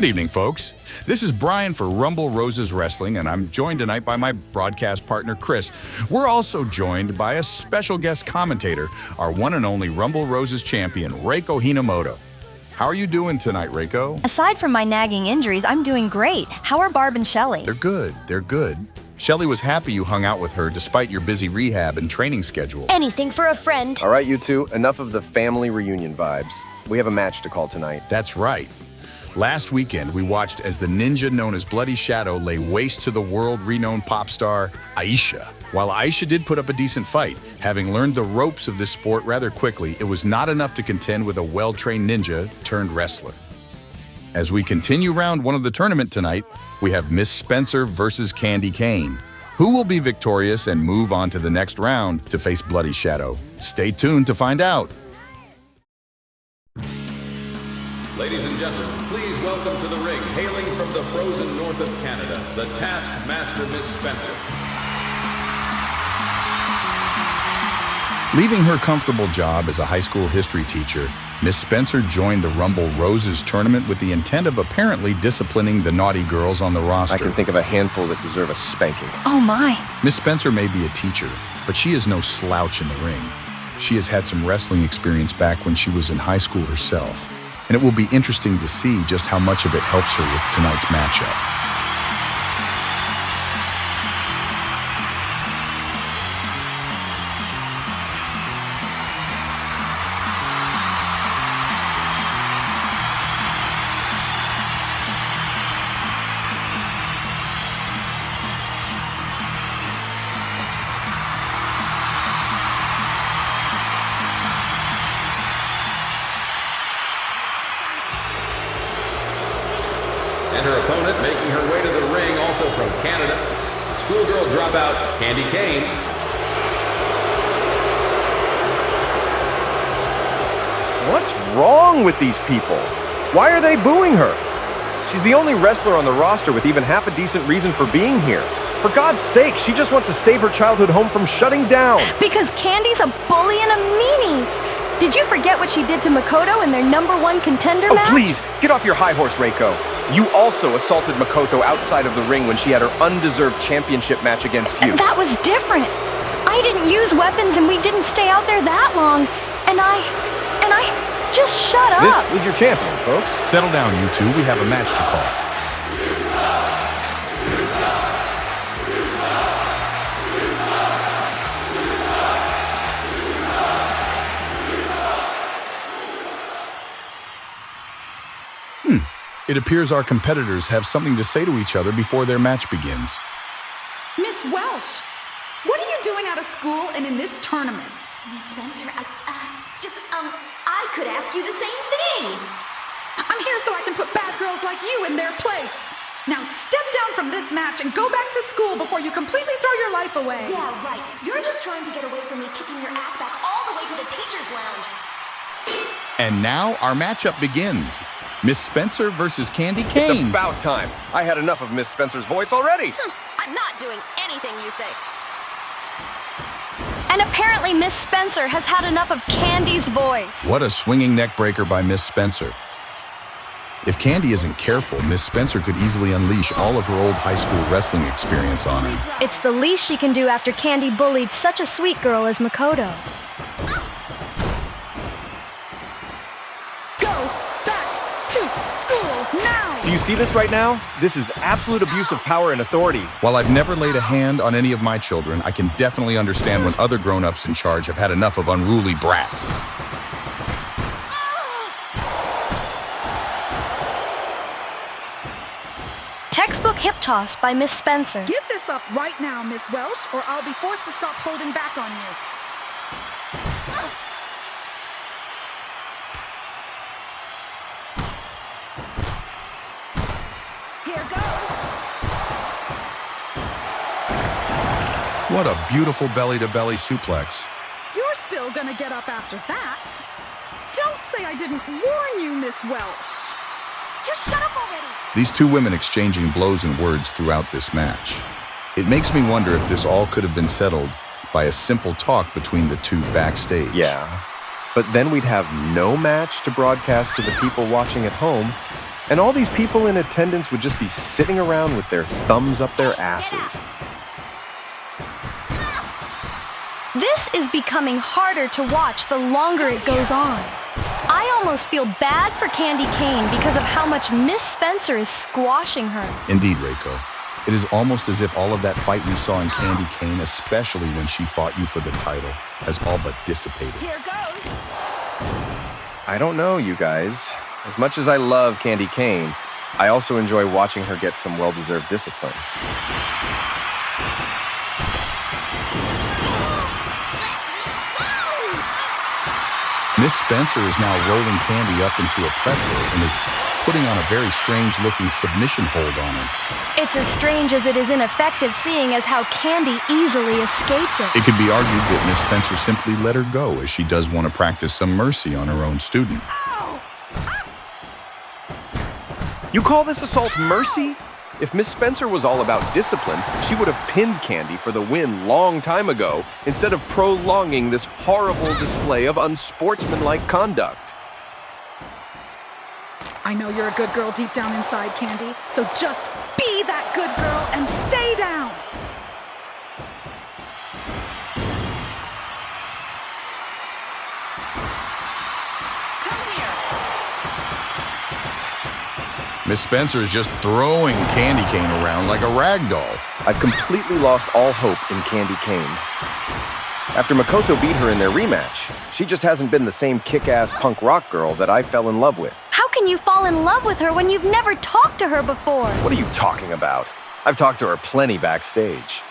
Good evening, folks. This is Brian for Rumble Roses Wrestling, and I'm joined tonight by my broadcast partner, Chris. We're also joined by a special guest commentator, our one and only Rumble Roses champion, Reiko Hinomoto. How are you doing tonight, Reiko? Aside from my nagging injuries, I'm doing great. How are Barb and Shelley? They're good. Shelley was happy you hung out with her despite your busy rehab and training schedule. Anything for a friend. All right, you two, enough of the family reunion vibes. We have a match to call tonight. That's right. Last weekend, we watched as the ninja known as Bloody Shadow lay waste to the world-renowned pop star, Aisha. While Aisha did put up a decent fight, having learned the ropes of this sport rather quickly, it was not enough to contend with a well-trained ninja turned wrestler. As we continue round one of the tournament tonight, we have Miss Spencer versus Candy Cane. Who will be victorious and move on to the next round to face Bloody Shadow? Stay tuned to find out. Ladies and gentlemen, please welcome to the ring, hailing from the frozen north of Canada, the Taskmaster, Miss Spencer. Leaving her comfortable job as a high school history teacher, Miss Spencer joined the Rumble Roses tournament with the intent of apparently disciplining the naughty girls on the roster. I can think of a handful that deserve a spanking. Oh my. Miss Spencer may be a teacher, but she is no slouch in the ring. She has had some wrestling experience back when she was in high school herself, and it will be interesting to see just how much of it helps her with tonight's matchup. And her opponent making her way to the ring, also from Canada, schoolgirl dropout, Candy Cane. What's wrong with these people? Why are they booing her? She's the only wrestler on the roster with even half a decent reason for being here. For God's sake, she just wants to save her childhood home from shutting down. Because Candy's a bully and a meanie. Did you forget what she did to Makoto in their #1 contender match? Oh, please, get off your high horse, Reiko. You also assaulted Makoto outside of the ring when she had her undeserved championship match against you. That was different. I didn't use weapons and we didn't stay out there that long. And I just shut up. This is your champion, folks. Settle down, you two. We have a match to call. It appears our competitors have something to say to each other before their match begins. Miss Welsh, what are you doing out of school and in this tournament? Miss Spencer, I could ask you the same thing. I'm here so I can put bad girls like you in their place. Now step down from this match and go back to school before you completely throw your life away. Yeah, right. You're just trying to get away from me kicking your ass back all the way to the teacher's lounge. And now our matchup begins. Miss Spencer versus Candy Cane. It's about time. I had enough of Miss Spencer's voice already. I'm not doing anything you say. And apparently Miss Spencer has had enough of Candy's voice. What a swinging neck breaker by Miss Spencer. If Candy isn't careful, Miss Spencer could easily unleash all of her old high school wrestling experience on her. It's the least she can do after Candy bullied such a sweet girl as Makoto. Do you see this right now? This is absolute abuse of power and authority. While I've never laid a hand on any of my children, I can definitely understand when other grown-ups in charge have had enough of unruly brats. Textbook hip toss by Miss Spencer. Give this up right now, Miss Welsh, or I'll be forced to stop holding back on you. Here goes. What a beautiful belly-to-belly suplex. You're still gonna get up after that. Don't say I didn't warn you, Miss Welsh. Just shut up already. These two women exchanging blows and words throughout this match. It makes me wonder if this all could have been settled by a simple talk between the two backstage. Yeah, but then we'd have no match to broadcast to the people watching at home, And all these people in attendance would just be sitting around with their thumbs up their asses. This is becoming harder to watch the longer it goes on. I almost feel bad for Candy Cane because of how much Miss Spencer is squashing her. Indeed, Reiko. It is almost as if all of that fight we saw in Candy Cane, especially when she fought you for the title, has all but dissipated. Here goes. I don't know, you guys. As much as I love Candy Cane, I also enjoy watching her get some well-deserved discipline. Miss Spencer is now rolling Candy up into a pretzel and is putting on a very strange-looking submission hold on her. It's as strange as it is ineffective, seeing as how Candy easily escaped it. It could be argued that Miss Spencer simply let her go, as she does want to practice some mercy on her own student. You call this assault mercy? If Miss Spencer was all about discipline, she would have pinned Candy for the win long time ago, instead of prolonging this horrible display of unsportsmanlike conduct. I know you're a good girl deep down inside, Candy, so just be that good girl and stay down. Miss Spencer is just throwing Candy Cane around like a rag doll. I've completely lost all hope in Candy Cane. After Makoto beat her in their rematch, she just hasn't been the same kick-ass punk rock girl that I fell in love with. How can you fall in love with her when you've never talked to her before? What are you talking about? I've talked to her plenty backstage.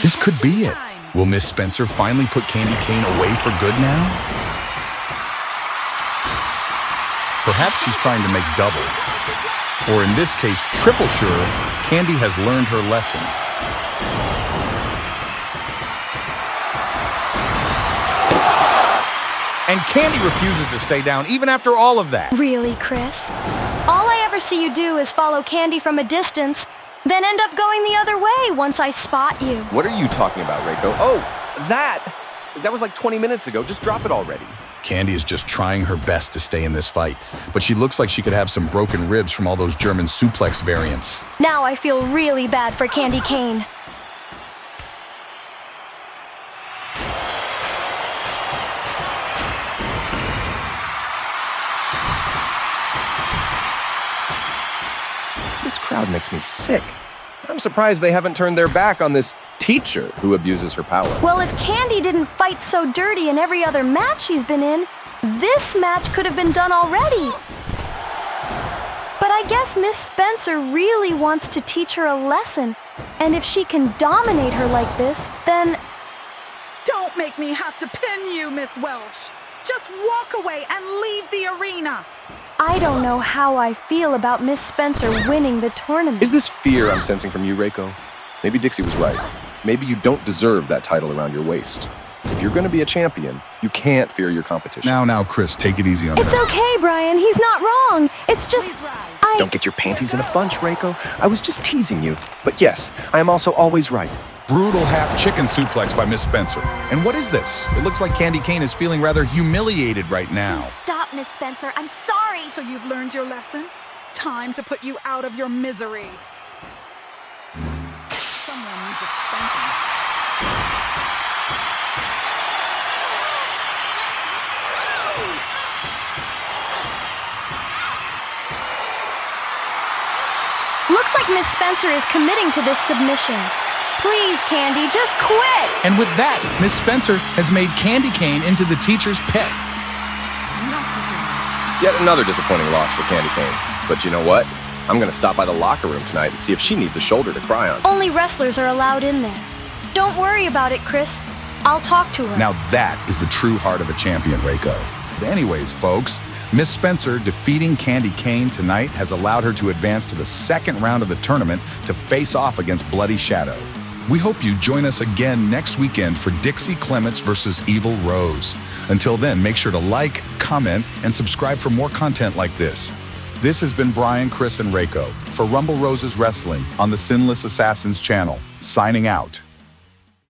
This could be it. Will Miss Spencer finally put Candy Cane away for good now? Perhaps she's trying to make double. Or in this case, triple sure, Candy has learned her lesson. And Candy refuses to stay down even after all of that. Really, Chris? All I ever see you do is follow Candy from a distance, then end up going the other way once I spot you. What are you talking about, Reiko? Oh, that! That was like 20 minutes ago. Just drop it already. Candy is just trying her best to stay in this fight, but she looks like she could have some broken ribs from all those German suplex variants. Now I feel really bad for Candy Cane. This crowd makes me sick. I'm surprised they haven't turned their back on this teacher who abuses her power. Well, if Candy didn't fight so dirty in every other match she's been in, this match could have been done already. But I guess Miss Spencer really wants to teach her a lesson, and if she can dominate her like this, then... Don't make me have to pin you, Miss Welsh. Just walk away and leave the arena. I don't know how I feel about Miss Spencer winning the tournament. Is this fear I'm sensing from you, Reiko? Maybe Dixie was right. Maybe you don't deserve that title around your waist. If you're going to be a champion, you can't fear your competition. Now, Chris, take it easy on her. It's okay, Brian. He's not wrong. It's just... Please rise. Don't get your panties in a bunch, Reiko. I was just teasing you. But yes, I am also always right. Brutal half chicken suplex by Miss Spencer. And what is this? It looks like Candy Cane is feeling rather humiliated right now. Stop, Miss Spencer. I'm sorry. So you've learned your lesson? Time to put you out of your misery. Someone needs a spanking. Looks like Miss Spencer is committing to this submission. Please, Candy, just quit. And with that, Miss Spencer has made Candy Cane into the teacher's pet. Yet another disappointing loss for Candy Cane. But you know what? I'm going to stop by the locker room tonight and see if she needs a shoulder to cry on. Only wrestlers are allowed in there. Don't worry about it, Chris. I'll talk to her. Now that is the true heart of a champion, Reiko. But anyways, folks, Miss Spencer defeating Candy Cane tonight has allowed her to advance to the second round of the tournament to face off against Bloody Shadow. We hope you join us again next weekend for Dixie Clements versus Evil Rose. Until then, make sure to like, comment, and subscribe for more content like this. This has been Brian, Chris, and Reiko for Rumble Roses Wrestling on the Sinless Assassins channel. Signing out.